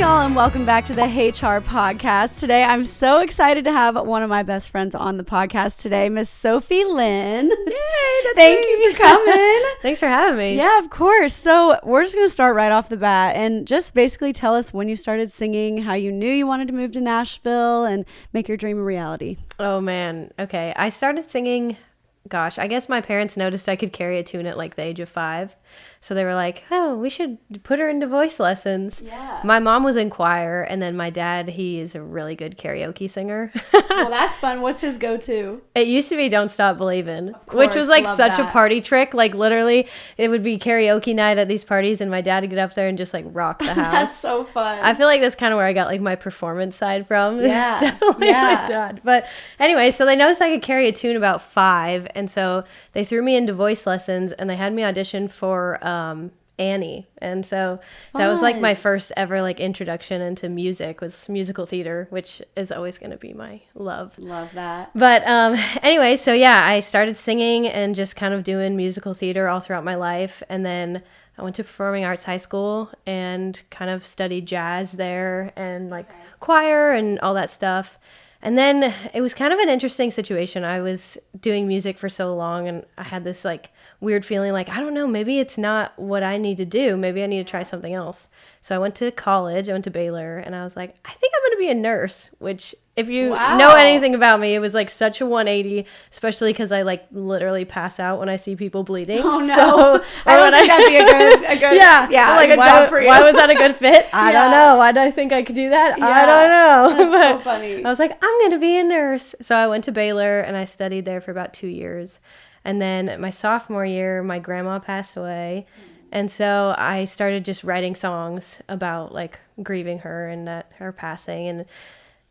y'all, and welcome back to the Hey Char podcast. Today, I'm so excited to have one of my best friends on the podcast today, Miss Sofie Lynn. Yay, Thank you for coming. Thanks for having me. Yeah, of course. So we're just going to start right off the bat and just basically tell us when you started singing, how you knew you wanted to move to Nashville and make your dream a reality. Oh, man. Okay. I started singing, I guess my parents noticed I could carry a tune at like the age of 5. So they were like, oh, we should put her into voice lessons. Yeah. My mom was in choir, and then my dad, he is a really good karaoke singer. Well, that's fun. What's his go-to? It used to be Don't Stop Believin', which was like such a party trick. Like literally, it would be karaoke night at these parties, and my dad would get up there and just like rock the house. That's so fun. I feel like that's kind of where I got like my performance side from. Yeah. It's definitely my dad. But anyway, so they noticed I could carry a tune about 5, and so they threw me into voice lessons, and they had me audition for Annie, and so that was like my first ever like introduction into music, was musical theater, which is always going to be my love that. But anyway, so yeah, I started singing and just kind of doing musical theater all throughout my life, and then I went to performing arts high school and kind of studied jazz there and like choir and all that stuff. And then it was kind of an interesting situation. I was doing music for so long, and I had this like weird feeling like, I don't know, maybe it's not what I need to do. Maybe I need to try something else. So I went to college, I went to Baylor, and I was like, I think I'm going to be a nurse, which if you know anything about me, it was like such a 180, especially because I like literally pass out when I see people bleeding. Oh no. So, I don't think that'd be a good yeah, like, good job for you. Why was that a good fit? I don't know. Why did I think I could do that? Yeah, I don't know. That's so funny. I was like, I'm going to be a nurse. So I went to Baylor and I studied there for about 2 years. And then my sophomore year, my grandma passed away. And so I started just writing songs about like grieving her and that her passing. And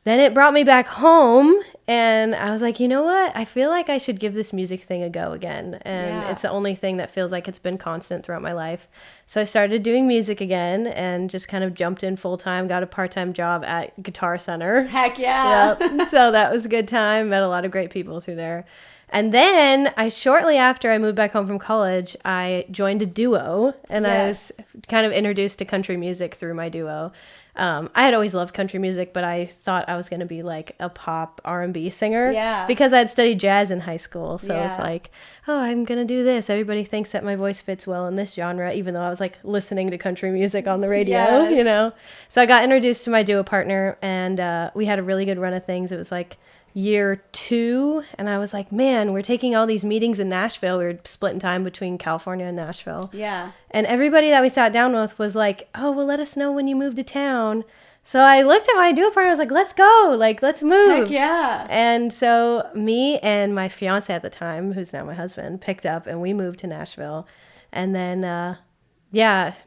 then it brought me back home, and I was like, you know what? I feel like I should give this music thing a go again. And it's the only thing that feels like it's been constant throughout my life. So I started doing music again and just kind of jumped in full time, got a part-time job at Guitar Center. Heck yeah. Yep. So that was a good time. Met a lot of great people through there. And then shortly after I moved back home from college, I joined a duo, and I was kind of introduced to country music through my duo. I had always loved country music, but I thought I was going to be like a pop R&B singer because I had studied jazz in high school. So I was like, oh, I'm going to do this. Everybody thinks that my voice fits well in this genre, even though I was like listening to country music on the radio, you know? So I got introduced to my duo partner, and we had a really good run of things. It was like year 2, and I was like, man, we're taking all these meetings in Nashville. We were splitting time between California and Nashville. Yeah. And everybody that we sat down with was like, oh, well, let us know when you move to town. So I looked at my duo partner, I was like, let's go, like, let's move. Heck yeah. And so me and my fiance at the time, who's now my husband, picked up, and we moved to Nashville. And then,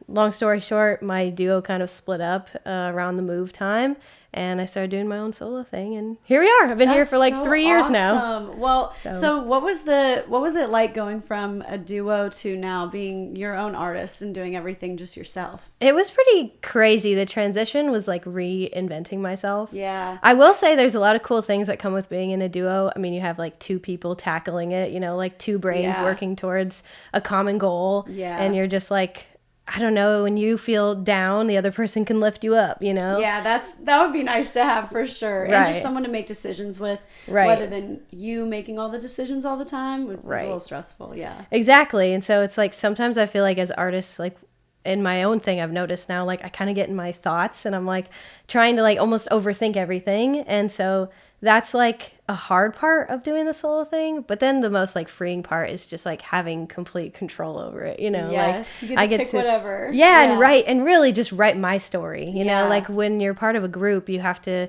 long story short, my duo kind of split up around the move time. And I started doing my own solo thing, and here we are. I've been here for like 3 years now. Well, so what was it like going from a duo to now being your own artist and doing everything just yourself? It was pretty crazy. The transition was like reinventing myself. Yeah. I will say there's a lot of cool things that come with being in a duo. I mean, you have like 2 people tackling it, you know, like 2 brains working towards a common goal. Yeah. And you're just like, I don't know, when you feel down, the other person can lift you up, you know? Yeah, that would be nice to have for sure. And just someone to make decisions with, rather than you making all the decisions all the time, which is a little stressful, Exactly. And so it's like, sometimes I feel like as artists, like in my own thing, I've noticed now, like I kind of get in my thoughts, and I'm like trying to like almost overthink everything. And so that's like a hard part of doing the solo thing, but then the most like freeing part is just like having complete control over it, you know? Yes, like you get to pick whatever. And really just write my story, you know? Like when you're part of a group, you have to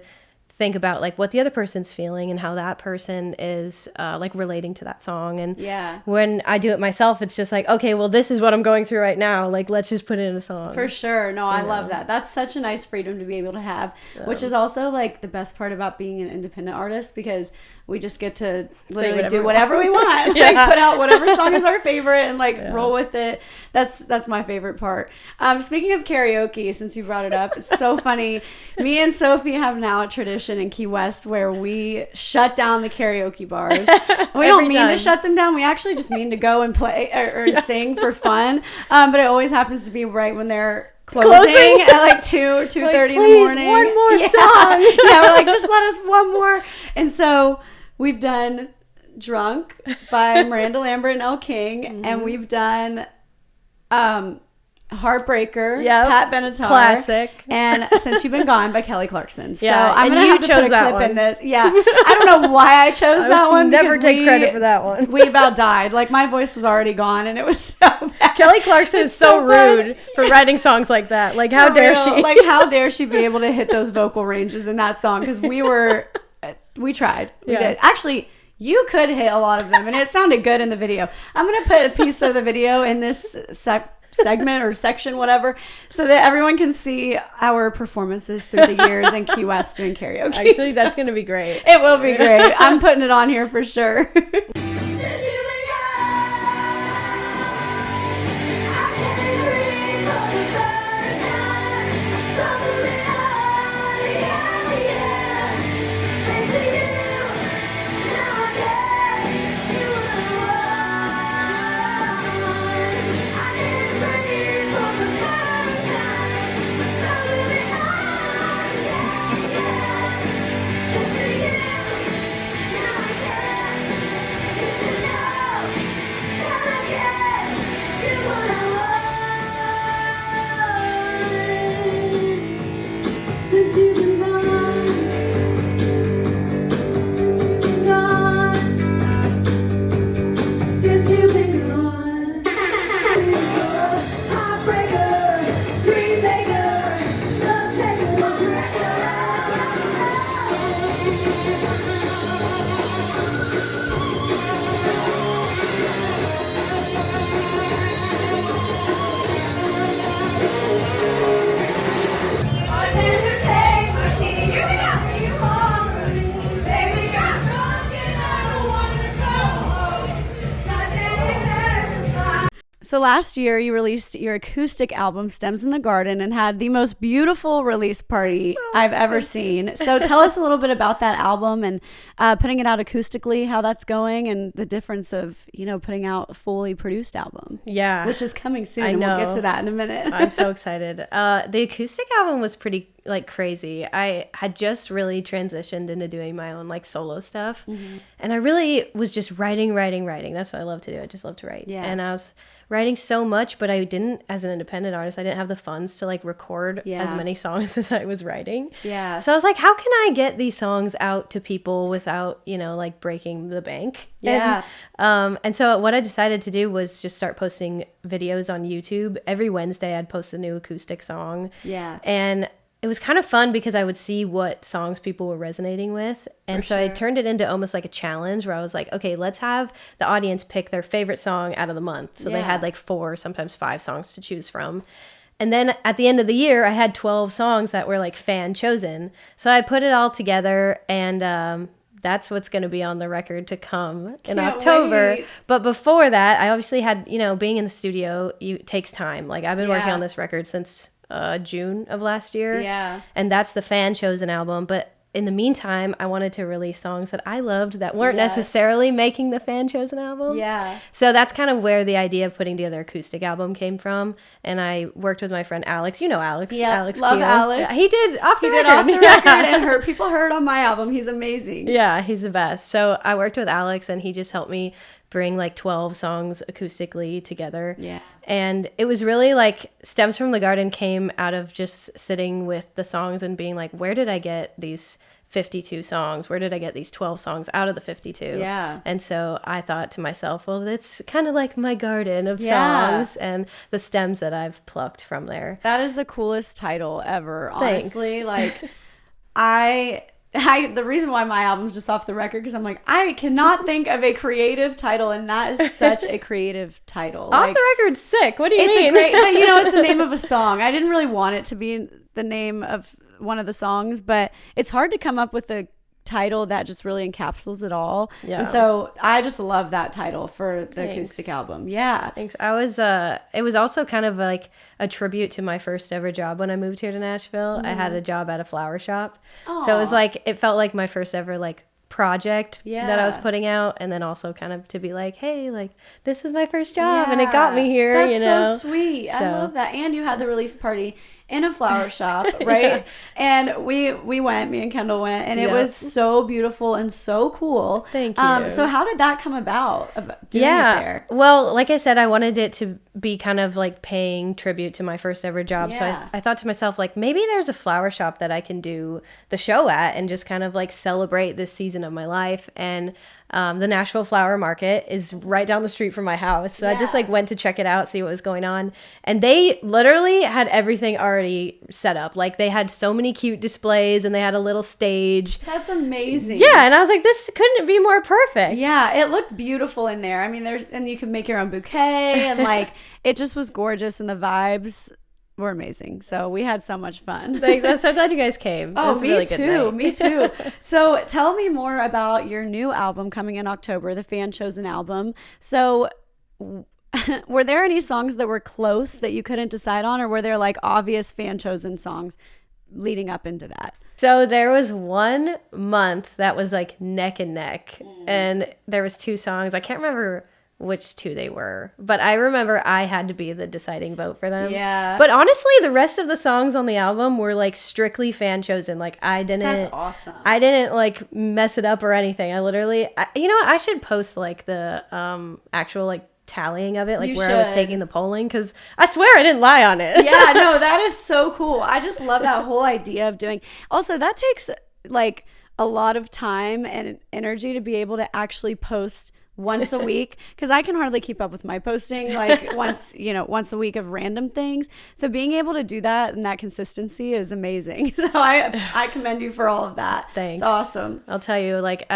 think about like what the other person's feeling and how that person is like relating to that song. And when I do it myself, it's just like, okay, well, this is what I'm going through right now. Like, let's just put it in a song. For sure. No, I love that. That's such a nice freedom to be able to have, which is also like the best part about being an independent artist, because we just get to literally do whatever we want. Like put out whatever song is our favorite and like roll with it. That's my favorite part. Speaking of karaoke, since you brought it up, it's so funny. Me and Sofie have now a tradition in Key West where we shut down the karaoke bars. We don't mean to shut them down. We actually just mean to go and play or sing for fun. But it always happens to be right when they're closing at like 2:30 in the morning. One more song. Yeah, we're like, just let us one more. And so we've done Drunk by Miranda Lambert and Elle King, and we've done Heartbreaker, Pat Benatar, classic, and Since You've Been Gone by Kelly Clarkson. So yeah, I'm gonna have to put a clip in this. Yeah, I don't know why I chose that one. Never take credit for that one. We about died. Like, my voice was already gone, and it was so bad. Kelly Clarkson is so rude for writing songs like that. Like, how dare she? Like, how dare she be able to hit those vocal ranges in that song? Because we tried. We did. Actually, you could hit a lot of them, and it sounded good in the video. I'm going to put a piece of the video in this segment or section, whatever, so that everyone can see our performances through the years in Key West doing karaoke. Actually, that's going to be great. It will be great. I'm putting it on here for sure. So last year you released your acoustic album Stems in the Garden and had the most beautiful release party I've ever seen. So tell us a little bit about that album and putting it out acoustically, how that's going, and the difference of, putting out a fully produced album. Yeah. Which is coming soon, and we'll get to that in a minute. I'm so excited. The acoustic album was pretty crazy. I had just really transitioned into doing my own solo stuff. Mm-hmm. And I really was just writing. That's what I love to do. I just love to write. Yeah. And I was writing so much, but I didn't, as an independent artist, I didn't have the funds to record as many songs as I was writing. Yeah. So I was like, how can I get these songs out to people without, breaking the bank? Yeah. And so what I decided to do was just start posting videos on YouTube. Every Wednesday I'd post a new acoustic song. Yeah. And it was kind of fun because I would see what songs people were resonating with. And so I turned it into almost like a challenge where I was like, okay, let's have the audience pick their favorite song out of the month. So they had 4, sometimes 5 songs to choose from. And then at the end of the year, I had 12 songs that were fan chosen. So I put it all together, and that's what's going to be on the record to come in October. Wait. But before that, I obviously had, being in the studio, takes time. I've been working on this record since June of last year. Yeah. And that's the fan chosen album. But in the meantime, I wanted to release songs that I loved that weren't necessarily making the fan chosen album. Yeah. So that's kind of where the idea of putting together an acoustic album came from. And I worked with my friend Alex. You know Alex. Yeah. Alex love Keel. Alex. Yeah, he did off the record, and people heard on my album. He's amazing. Yeah, he's the best. So I worked with Alex, and he just helped me bring 12 songs acoustically together. Yeah. And it was really Stems from the Garden came out of just sitting with the songs and being where did I get these 52 songs? Where did I get these 12 songs out of the 52? Yeah. And so I thought to myself, well, it's kind of like my garden of songs and the stems that I've plucked from there. That is the coolest title ever, honestly. Thanks. The reason why my album's just off the record, because I'm I cannot think of a creative title, and that is such a creative title. Off the record's sick. What do you mean? But it's the name of a song. I didn't really want it to be the name of one of the songs, but it's hard to come up with a title that just really encapsulates it all. Yeah. And so I just love that title for the acoustic album. Yeah. Thanks. It was also kind of a tribute to my first ever job when I moved here to Nashville. Mm-hmm. I had a job at a flower shop. Aww. So it was it felt like my first ever project that I was putting out, and then also kind of to be like, hey, like this was my first job and it got me here. That's so sweet. I love that. And you had the release party in a flower shop, right? And we went, me and Kendall went, and it was so beautiful and so cool. Thank you. So how did that come about doing it there? Well, like I said, I wanted it to be kind of like paying tribute to my first ever job. So I thought to myself, like, maybe there's a flower shop that I can do the show at and just kind of like celebrate this season of my life. And the Nashville Flower Market is right down the street from my house. So I just like went to check it out, see what was going on. And they literally had everything already set up. Like they had so many cute displays and they had a little stage. That's amazing. Yeah. And I was like, this couldn't be more perfect. Yeah. It looked beautiful in there. I mean, and you can make your own bouquet and like, it just was gorgeous and the vibes were amazing. So we had so much fun. Thanks. I'm so glad you guys came. Oh, me too. Me too. So tell me more about your new album coming in October, the fan chosen album. So were there any songs that were close that you couldn't decide on, or were there like obvious fan chosen songs leading up into that? So there was 1 month that was like neck and neck, and there was 2 songs. I can't remember which 2 they were, but I remember I had to be the deciding vote for them. Yeah. But honestly, the rest of the songs on the album were like strictly fan chosen. Like That's awesome. I didn't like mess it up or anything. I literally, you know what? I should post like the actual like tallying of it, like I was taking the polling, because I swear I didn't lie on it. Yeah, no, that is so cool. I just love that whole idea of doing. Also, that takes like a lot of time and energy to be able to actually post once a week, because I can hardly keep up with my posting like once a week of random things. So being able to do that and that consistency is amazing. So I commend you for all of that. Thanks. It's awesome. I'll tell you, like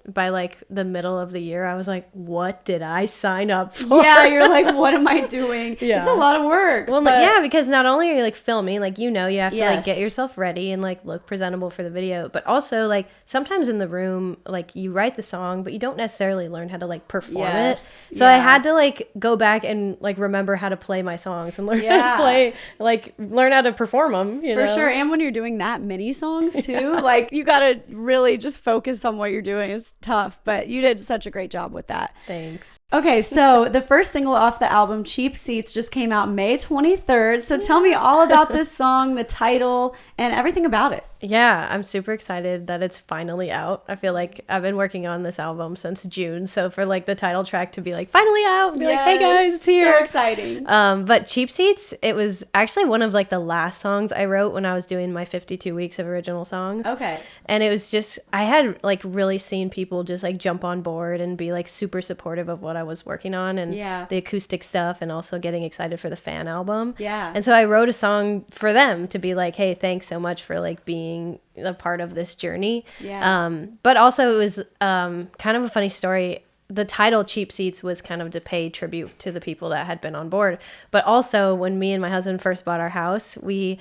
by like the middle of the year, I was like, what did I sign up for? Yeah, you're like, what am I doing? Yeah. It's a lot of work. Well, yeah, because not only are you like filming, like, you have to like get yourself ready and like look presentable for the video, but also like sometimes in the room, like you write the song, but you don't necessarily learn how to like perform it. So I had to like go back and like remember how to play my songs and learn how to play, like learn how to perform them, For sure. And when you're doing that many songs too, like you got to really just focus on what you're doing. It's tough, but you did such a great job with that. Thanks. Okay, so the first single off the album, Cheap Seats, just came out May 23rd. So tell me all about this song, the title, and everything about it. Yeah, I'm super excited that it's finally out. I feel like I've been working on this album since June. So for like the title track to be like finally out, be like, hey guys, it's here. So exciting. But Cheap Seats, it was actually one of like the last songs I wrote when I was doing my 52 weeks of original songs. Okay. And it was just, I had like really seen people just like jump on board and be like super supportive of what I was working on and the acoustic stuff, and also getting excited for the fan album. Yeah. And so I wrote a song for them to be like, hey, thanks so much for like being a part of this journey. Yeah. But also it was kind of a funny story. The title Cheap Seats was kind of to pay tribute to the people that had been on board. But also when me and my husband first bought our house, we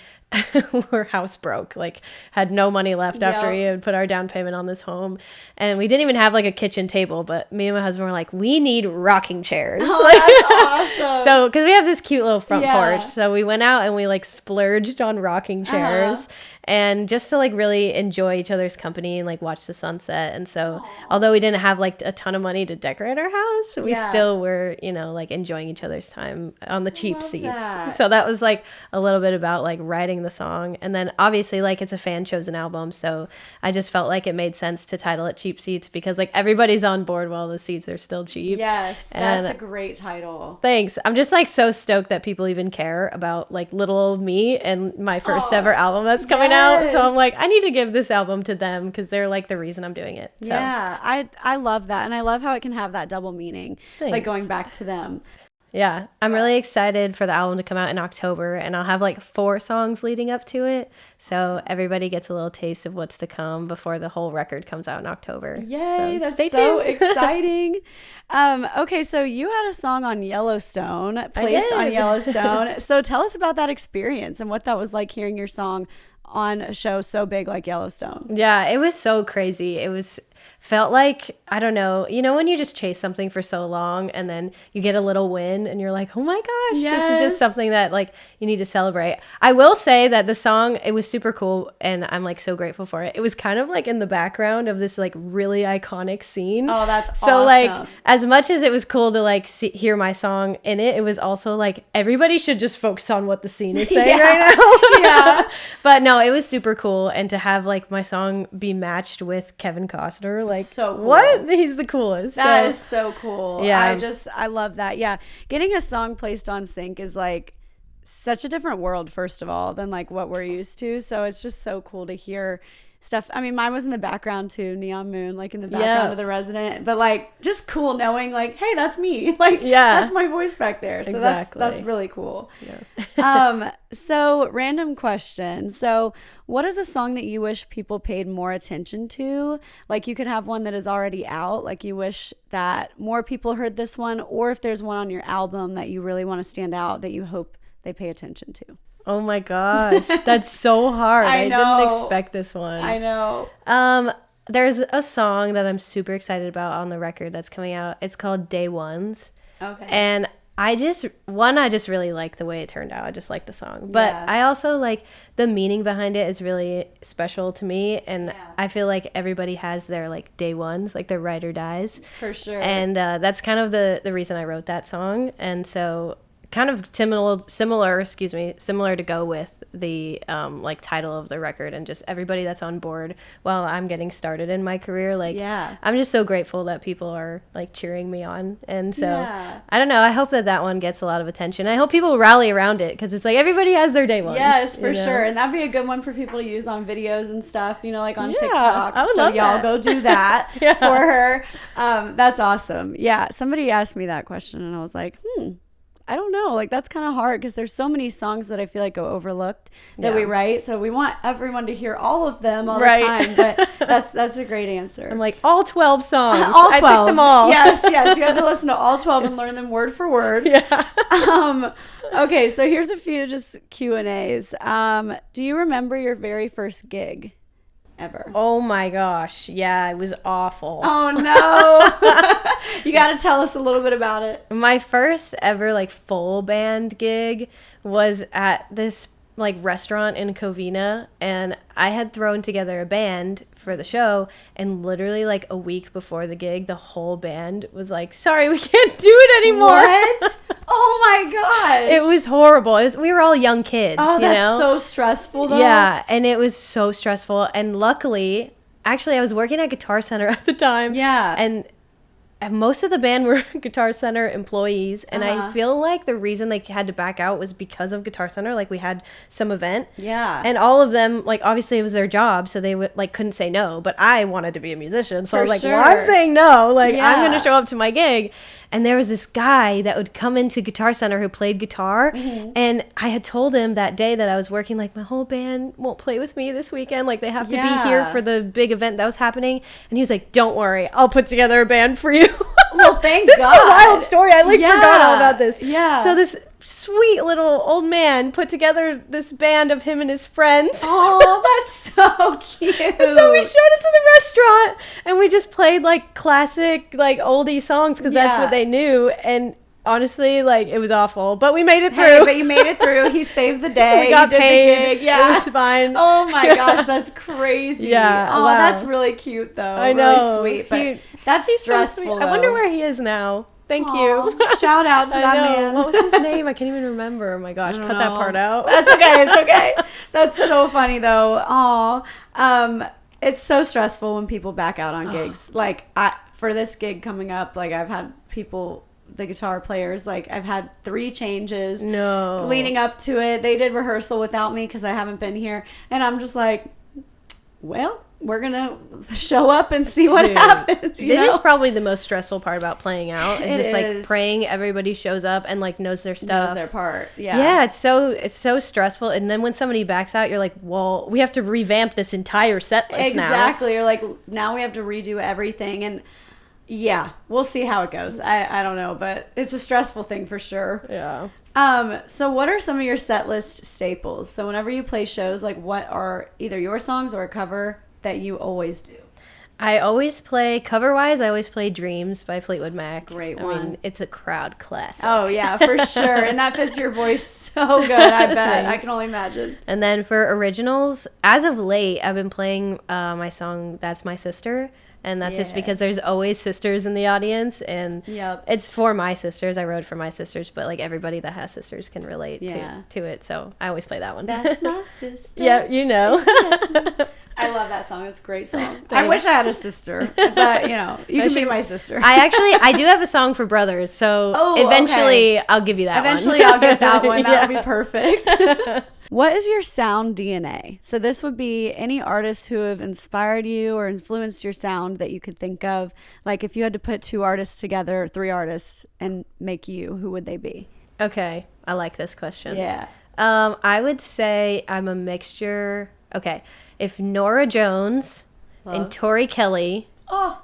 were house broke, like had no money left after we had put our down payment on this home. And we didn't even have like a kitchen table, but me and my husband were like, we need rocking chairs. Oh, that's awesome. So, because we have this cute little front porch. So we went out and we like splurged on rocking chairs. And just to like really enjoy each other's company and like watch the sunset. And so although we didn't have like a ton of money to decorate our house, we still were, like enjoying each other's time on the cheap seats. That. So that was like a little bit about like writing the song. And then obviously like it's a fan chosen album. So I just felt like it made sense to title it Cheap Seats, because like everybody's on board while the seats are still cheap. Yes, that's a great title. Thanks. I'm just like so stoked that people even care about like little old me and my first ever album that's coming out. So I'm like, I need to give this album to them because they're like the reason I'm doing it. So. Yeah, I love that. And I love how it can have that double meaning. Thanks. Like going back to them. Yeah, I'm really excited for the album to come out in October, and I'll have like 4 songs leading up to it. So everybody gets a little taste of what's to come before the whole record comes out in October. Yay, so that's so exciting. Okay, so you had a song on Yellowstone, placed on Yellowstone. So tell us about that experience and what that was like, hearing your song on a show so big like Yellowstone. Yeah, it was so crazy. It was felt like, I don't know, when you just chase something for so long and then you get a little win and you're like, oh my gosh, this is just something that like you need to celebrate. I will say that the song, it was super cool and I'm like so grateful for it. It was kind of like in the background of this like really iconic scene. Oh, that's so awesome. Like as much as it was cool to like hear my song in it, it was also like everybody should just focus on what the scene is saying right now. Yeah. But no, it was super cool. And to have like my song be matched with Kevin Costner, like so cool. What? He's the coolest. That is so cool. Yeah. I love that. Yeah. Getting a song placed on sync is like such a different world, first of all, than like what we're used to. So it's just so cool to hear stuff. I mean, mine was in the background too, Neon Moon, like in the background of The Resident, but like just cool knowing like, hey, that's me. Like, that's my voice back there. So that's really cool. Yeah. So random question. So what is a song that you wish people paid more attention to? Like you could have one that is already out. Like you wish that more people heard this one, or if there's one on your album that you really want to stand out that you hope they pay attention to. Oh my gosh, that's so hard. I didn't expect this one. I know. There's a song that I'm super excited about on the record that's coming out. It's called Day Ones. Okay. And I just really like the way it turned out. I just like the song. But I also like the meaning behind it is really special to me. And I feel like everybody has their like day ones, like their ride or dies. For sure. And that's kind of the reason I wrote that song. And so kind of similar to go with the like title of the record and just everybody that's on board while I'm getting started in my career. Like, I'm just so grateful that people are like cheering me on. And so I don't know, I hope that one gets a lot of attention. I hope people rally around it because it's like everybody has their day ones. Yes, for sure. And that'd be a good one for people to use on videos and stuff, like on TikTok. I would love y'all that. Go do that for her. That's awesome. Yeah, somebody asked me that question and I was like, I don't know. Like, that's kind of hard because there's so many songs that I feel like go overlooked that we write. So we want everyone to hear all of them all the time. But that's a great answer. I'm like, all 12 songs. All 12. I picked them all. Yes. You have to listen to all 12 and learn them word for word. Yeah. Okay, so here's a few just Q&As. Do you remember your very first gig ever? Oh my gosh. Yeah, it was awful. Oh no. You got to tell us a little bit about it. My first ever like full band gig was at this like restaurant in Covina, and I had thrown together a band for the show, and literally like a week before the gig the whole band was like, sorry, we can't do it anymore. What? Oh my gosh. It was horrible. We were all young kids. Oh, that's so stressful though. Yeah, and it was so stressful. And luckily, actually, I was working at Guitar Center at the time. Yeah. And most of the band were Guitar Center employees, and I feel like the reason they had to back out was because of Guitar Center. Like, we had some event. Yeah. And all of them, like, obviously it was their job, so they couldn't say no. But I wanted to be a musician, so I was like, well, I'm saying no. Like, I'm going to show up to my gig. And there was this guy that would come into Guitar Center who played guitar. Mm-hmm. And I had told him that day that I was working, like, my whole band won't play with me this weekend. Like, they have to be here for the big event that was happening. And he was like, don't worry, I'll put together a band for you. Well, thank God. This is a wild story. I forgot all about this. Yeah. So this sweet little old man put together this band of him and his friends. Oh, that's so cute. And so we showed up to the restaurant and we just played like classic, like oldie songs because that's what they knew. And honestly, like, it was awful, but we made it through. Hey, but you made it through. He saved the day. We got paid. The gig. Yeah, it was fine. Oh my gosh, that's crazy. Yeah. Oh, wow. That's really cute though. I know. Really sweet. But that's stressful. So I wonder where he is now. Thank you. Shout out to that man. What was his name? I can't even remember. Oh my gosh, cut that part out. That's okay. It's okay. That's so funny though. Oh, it's so stressful when people back out on gigs. Like for this gig coming up, like I've had people, the guitar players, like I've had 3 changes. No. Leading up to it, they did rehearsal without me because I haven't been here, and I'm just like, well, we're gonna show up and see what happens. It is probably the most stressful part about playing out. It's just like praying everybody shows up and like knows their stuff, knows their part. Yeah. Yeah, it's so stressful. And then when somebody backs out, you're like, well, we have to revamp this entire set list now. Exactly. You're like, now we have to redo everything, and yeah, we'll see how it goes. I don't know, but it's a stressful thing for sure. Yeah. So what are some of your set list staples? So whenever you play shows, like what are either your songs or a cover that you always do? I always play, cover-wise, I always play Dreams by Fleetwood Mac. Great one. I mean, it's a crowd classic. Oh, yeah, for sure. And that fits your voice so good, I bet. Thanks. I can only imagine. And then for originals, as of late, I've been playing my song, That's My Sister. And that's just because there's always sisters in the audience. And it's for my sisters. I wrote for my sisters, but like everybody that has sisters can relate to it. So I always play that one. That's my sister. Yeah, you know. I love that song. It's a great song. Thanks. I wish I had a sister, but you can be my sister. I do have a song for brothers, so eventually I'll give you that one. Eventually I'll get that one. That would be perfect. What is your sound DNA? So this would be any artists who have inspired you or influenced your sound that you could think of. Like if you had to put 2 artists together, 3 artists, and make you, who would they be? Okay, I like this question. Yeah. I would say I'm a mixture. Okay, if Norah Jones and Tori Kelly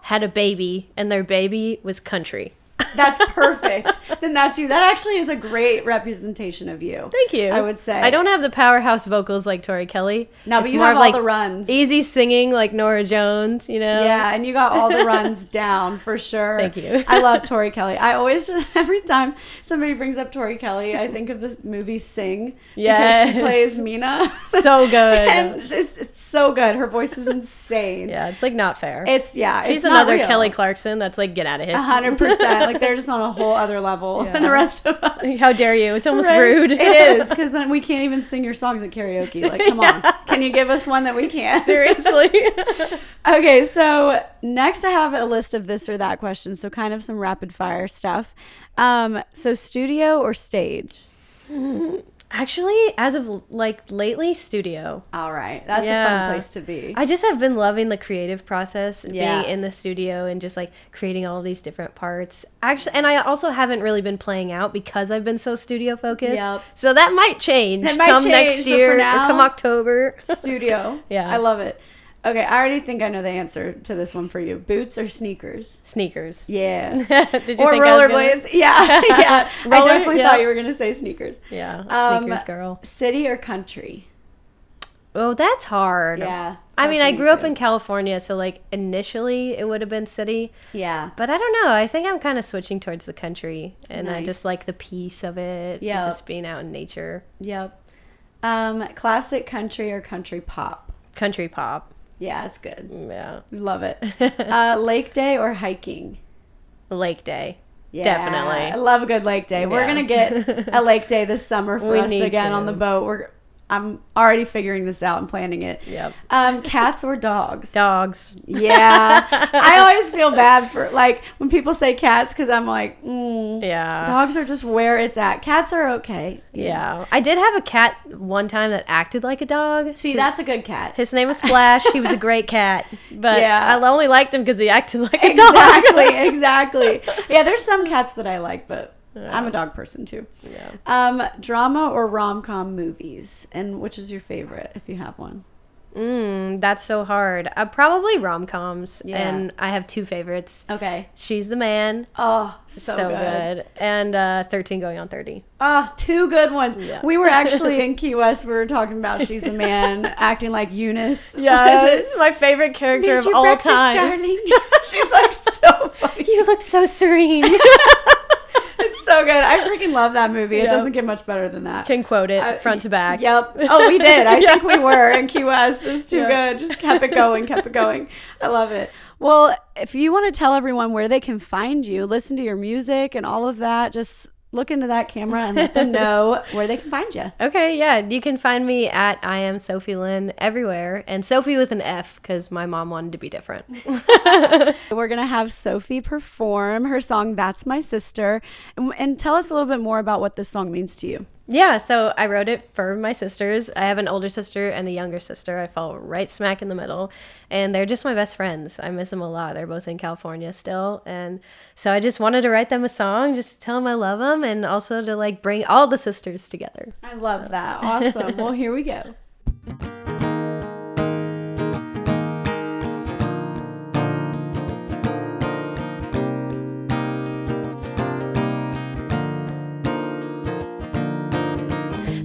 had a baby and their baby was country. That's perfect. Then that's you. That actually is a great representation of you. Thank you. I would say. I don't have the powerhouse vocals like Tori Kelly. No, but you have all the runs. Easy singing like Norah Jones, you know? Yeah, and you got all the runs down for sure. Thank you. I love Tori Kelly. I always, every time somebody brings up Tori Kelly, I think of this movie Sing. Yes. Because she plays Mina. So good. And it's so good. Her voice is insane. Yeah, it's like not fair. She's another Kelly Clarkson that's like, get out of here. 100%. Like they're just on a whole other level than the rest of us. How dare you? It's almost rude. It is, because then we can't even sing your songs at karaoke. Like, come on. Can you give us one that we can? Seriously. Okay, so next I have a list of this or that questions, so kind of some rapid fire stuff. So studio or stage? Actually, as of like lately, studio. All right. That's a fun place to be. I just have been loving the creative process, being in the studio and just like creating all these different parts. Actually, and I also haven't really been playing out because I've been so studio focused. Yep. So that might change next year or come October. Studio. Yeah. I love it. Okay, I already think I know the answer to this one for you. Boots or sneakers? Sneakers. Yeah. Did you or think rollerblades? Yeah. Yeah. I definitely thought you were going to say sneakers. Yeah, sneakers girl. City or country? Oh, that's hard. Yeah. I mean, I grew up in California, so like initially it would have been city. Yeah. But I don't know. I think I'm kind of switching towards the country, and I just like the peace of it. Yeah. Just being out in nature. Yep. Classic country or country pop? Country pop. Yeah, it's good. Yeah. Love it. Lake day or hiking? Lake day. Yeah, definitely. I love a good lake day. Yeah. We're going to get a lake day this summer for us again on the boat. I'm already figuring this out and planning it. Yep. Cats or dogs? Dogs. Yeah. I always feel bad for, like, when people say cats, because I'm like, yeah. Dogs are just where it's at. Cats are okay. Yeah. I did have a cat one time that acted like a dog. See, that's a good cat. His name was Splash. He was a great cat. But I only liked him because he acted like a dog. Exactly. Yeah, there's some cats that I like, but I'm a dog person too. Yeah. Drama or rom-com movies, and which is your favorite if you have one? That's so hard. Probably rom-coms, and I have 2 favorites. Okay. She's the Man. Oh, so good. And 13 Going on 30. Oh, 2 good ones. Yeah. We were actually in Key West. We were talking about She's the Man, acting like Eunice. Yeah, it's my favorite character of all time. Darling. She's like so funny. You look so serene. It's so good. I freaking love that movie. It doesn't get much better than that. Can quote it front to back. Yep. Oh, we did. I think we were in Key West. It was too good. Just kept it going. I love it. Well, if you want to tell everyone where they can find you, listen to your music and all of that, just look into that camera and let them know where they can find you. Okay, yeah. You can find me at I am Sofie Lynn everywhere. And Sofie with an F because my mom wanted to be different. We're going to have Sofie perform her song, That's My Sister. And tell us a little bit more about what this song means to you. Yeah, so I wrote it for my sisters. I have an older sister and a younger sister. I fall right smack in the middle. And they're just my best friends. I miss them a lot. They're both in California still. And so I just wanted to write them a song just to tell them I love them and also to like bring all the sisters together. I love that. Awesome. Well, here we go.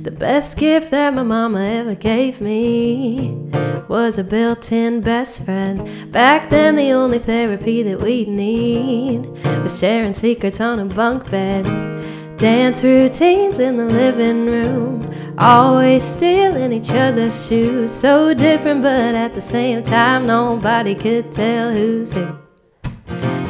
The best gift that my mama ever gave me was a built-in best friend. Back then the only therapy that we'd need was sharing secrets on a bunk bed. Dance routines in the living room, always stealing each other's shoes. So different, but at the same time nobody could tell who's who.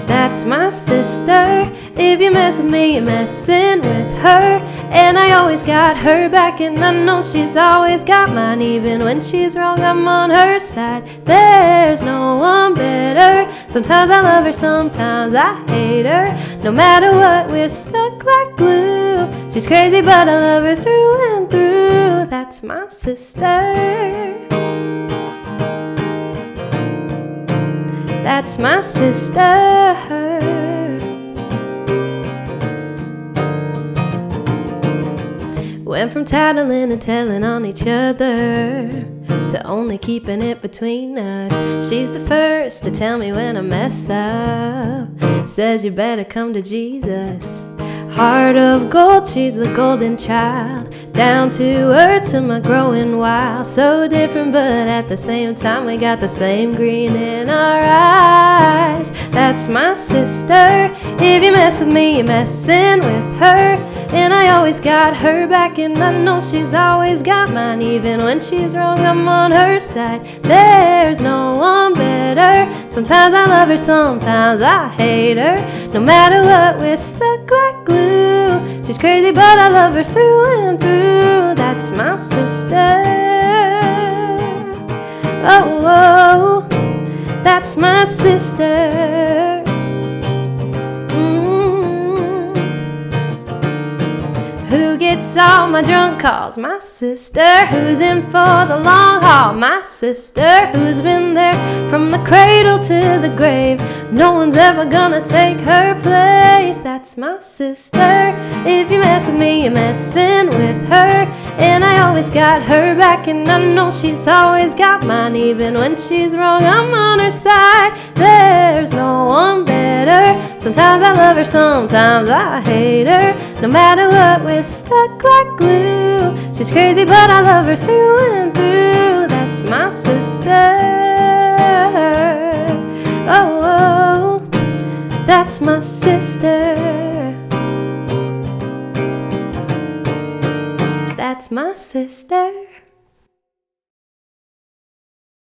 That's my sister. If you mess with me, you're messing with her. And I always got her back, and I know she's always got mine. Even when she's wrong, I'm on her side. There's no one better. Sometimes I love her, sometimes I hate her. No matter what, we're stuck like glue. She's crazy, but I love her through and through. That's my sister. That's my sister. Went from tattling and telling on each other to only keeping it between us. She's the first to tell me when I mess up. Says you better come to Jesus. Heart of gold, she's the golden child. Down to earth to my growing wild. So different, but at the same time we got the same green in our eyes. That's my sister. If you mess with me, you're messing with her. And I always got her back, and I know she's always got mine. Even when she's wrong, I'm on her side. There's no one better. Sometimes I love her, sometimes I hate her. No matter what, we're stuck like glue. She's crazy, but I love her through and through. That's my sister. Oh, oh, that's my sister. Who gets all my drunk calls? My sister. Who's in for the long haul? My sister. Who's been there from the cradle to the grave? No one's ever gonna take her place. That's my sister. If you mess with me, you're messing with her. And I always got her back, and I know she's always got mine. Even when she's wrong, I'm on her side. There's no one better. Sometimes I love her, sometimes I hate her. No matter what, we're stuck like glue. She's crazy, but I love her through and through. That's my sister. Oh, oh, that's my sister. That's my sister.